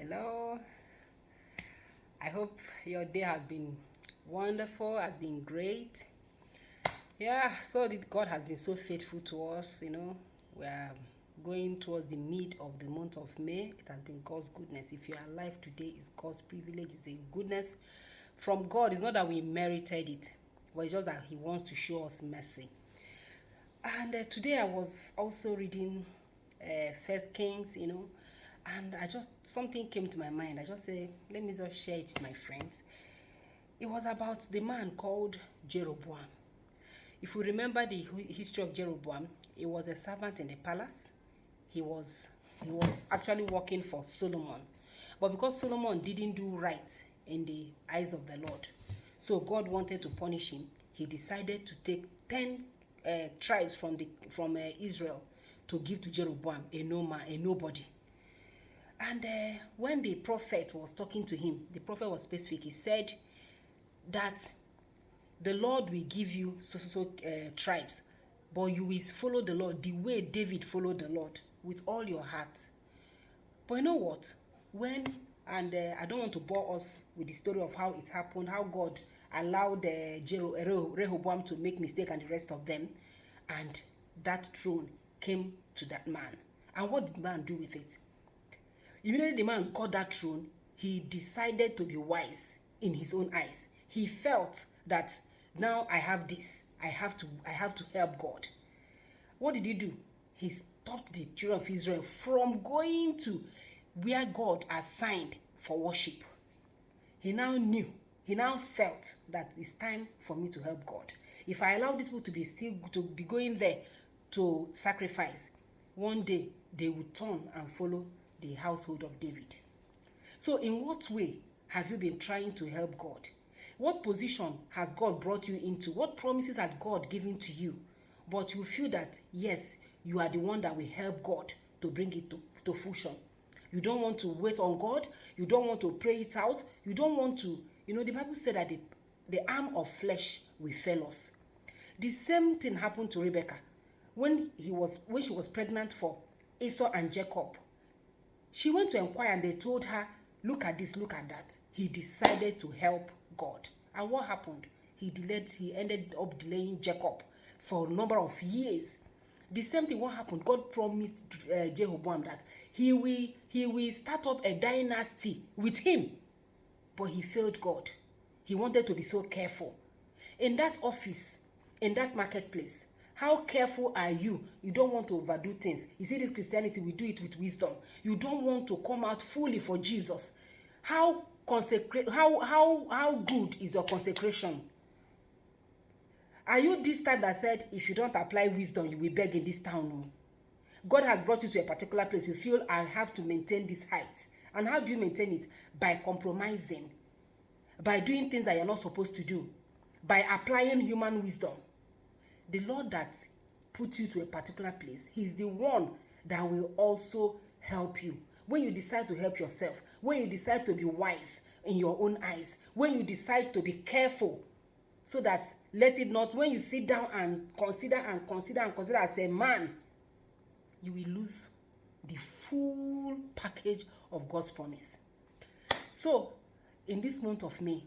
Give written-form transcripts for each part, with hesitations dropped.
Hello. I hope your day has been wonderful, has been great. Yeah, God has been so faithful to us. We are going towards the mid of the month of May. It has been God's goodness. If you are alive today, it's God's privilege, it's a goodness from God. It's not that we merited it, but it's just that He wants to show us mercy. And today I was also reading First Kings, and something came to my mind. I just say, let me just share it with my friends. It was about the man called Jeroboam. If we remember the history of Jeroboam, he was a servant in the palace. He was actually working for Solomon. But because Solomon didn't do right in the eyes of the Lord, so God wanted to punish him, he decided to take 10 tribes from Israel to give to Jeroboam, a nobody. And when the prophet was talking to him, the prophet was specific. He said that the Lord will give you tribes, but you will follow the Lord the way David followed the Lord, with all your heart. But you know what? I don't want to bore us with the story of how it happened, how God allowed Rehoboam to make mistake and the rest of them, and that throne came to that man. And what did the man do with it? Immediately the man got that throne, he decided to be wise in his own eyes. He felt that now I have this, I have to help God. What did he do? He stopped the children of Israel from going to where God assigned for worship. He now felt that it's time for me to help God. If I allow these people to be going there to sacrifice, one day they will turn and follow the household of David. So in what way have you been trying to help God? What position has God brought you into? What promises had God given to you? But you feel that, yes, you are the one that will help God to bring it to fruition. You don't want to wait on God. You don't want to pray it out. You don't want to, the Bible said that the arm of flesh will fail us. The same thing happened to Rebecca. When she was pregnant for Esau and Jacob, she went to inquire and they told her, look at this, look at that. He decided to help God. And what happened? He ended up delaying Jacob for a number of years. The same thing, what happened? God promised Jeroboam that he will start up a dynasty with him. But he failed God. He wanted to be so careful. In that office, in that marketplace, how careful are you? You don't want to overdo things. You see, this Christianity, we do it with wisdom. You don't want to come out fully for Jesus. How good is your consecration? Are you this type that said, if you don't apply wisdom, you will beg in this town? No. God has brought you to a particular place. You feel, I have to maintain this height. And how do you maintain it? By compromising. By doing things that you're not supposed to do. By applying human wisdom. The Lord that put you to a particular place, He's the one that will also help you. When you decide to help yourself, when you decide to be wise in your own eyes, when you decide to be careful, so that when you sit down and consider as a man, you will lose the full package of God's promise. So, in this month of May,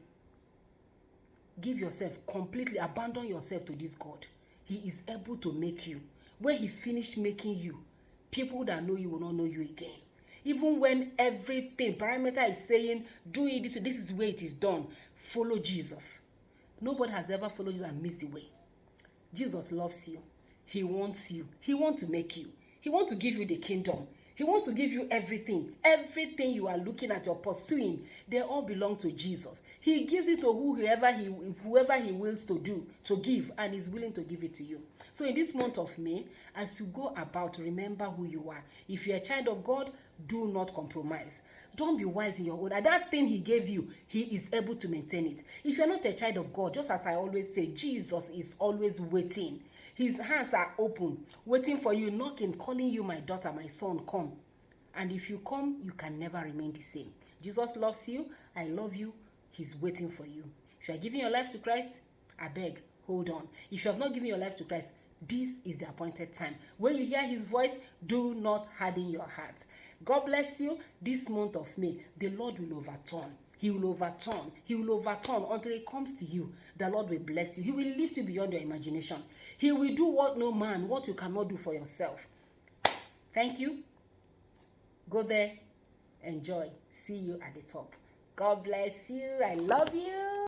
give yourself completely, abandon yourself to this God. He is able to make you. When He finished making you, people that know you will not know you again. Even when everything, parameter is saying, do it this way, this is the way it is done, follow Jesus. Nobody has ever followed Jesus and missed the way. Jesus loves you. He wants you. He wants to make you. He wants to give you the kingdom. He wants to give you everything. Everything you are looking at, you're pursuing, they all belong to Jesus. He gives it to whoever he wills to give, and is willing to give it to you. So in this month of May, as you go about, remember who you are. If you're a child of God, do not compromise. Don't be wise in your own. And that thing He gave you, He is able to maintain it. If you're not a child of God, just as I always say, Jesus is always waiting. His hands are open, waiting for you, knocking, calling you, my daughter, my son, come. And if you come, you can never remain the same. Jesus loves you. I love you. He's waiting for you. If you are giving your life to Christ, I beg, hold on. If you have not given your life to Christ, this is the appointed time. When you hear His voice, do not harden your heart. God bless you. This month of May, the Lord will overturn. He will overturn. He will overturn until it comes to you. The Lord will bless you. He will lift you beyond your imagination. He will do what you cannot do for yourself. Thank you. Go there. Enjoy. See you at the top. God bless you. I love you.